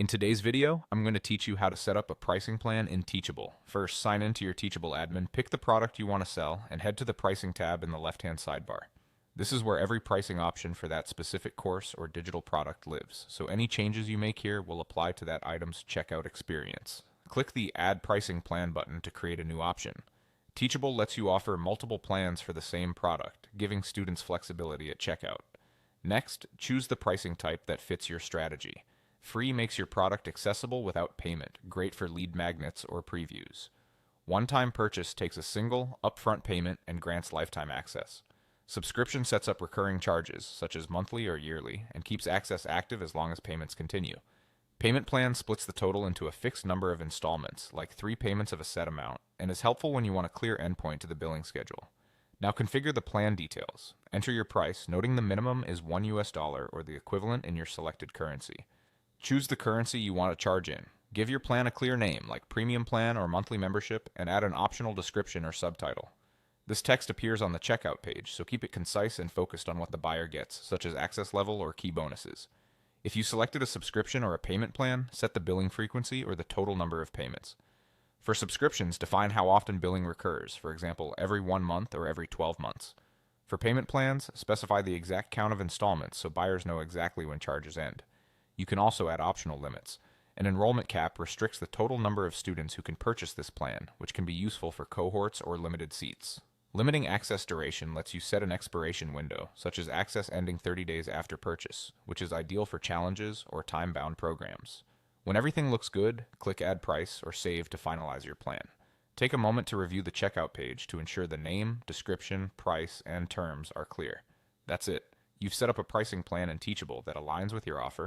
In today's video, I'm going to teach you how to set up a pricing plan in Teachable. First, sign into your Teachable admin, pick the product you want to sell, and head to the pricing tab in the left-hand sidebar. This is where every pricing option for that specific course or digital product lives, so any changes you make here will apply to that item's checkout experience. Click the Add Pricing Plan button to create a new option. Teachable lets you offer multiple plans for the same product, giving students flexibility at checkout. Next, choose the pricing type that fits your strategy. Free makes your product accessible without payment, great for lead magnets or previews. One-time purchase takes a single, upfront payment and grants lifetime access. Subscription sets up recurring charges, such as monthly or yearly, and keeps access active as long as payments continue. Payment plan splits the total into a fixed number of installments, like 3 payments of a set amount, and is helpful when you want a clear endpoint to the billing schedule. Now configure the plan details. Enter your price, noting the minimum is $1 or the equivalent in your selected currency. Choose the currency you want to charge in. Give your plan a clear name, like premium plan or monthly membership, and add an optional description or subtitle. This text appears on the checkout page, so keep it concise and focused on what the buyer gets, such as access level or key bonuses. If you selected a subscription or a payment plan, set the billing frequency or the total number of payments. For subscriptions, define how often billing recurs, for example, every 1 month or every 12 months. For payment plans, specify the exact count of installments so buyers know exactly when charges end. You can also add optional limits. An enrollment cap restricts the total number of students who can purchase this plan, which can be useful for cohorts or limited seats. Limiting access duration lets you set an expiration window, such as access ending 30 days after purchase, which is ideal for challenges or time-bound programs. When everything looks good, click Add Price or Save to finalize your plan. Take a moment to review the checkout page to ensure the name, description, price, and terms are clear. That's it. You've set up a pricing plan in Teachable that aligns with your offer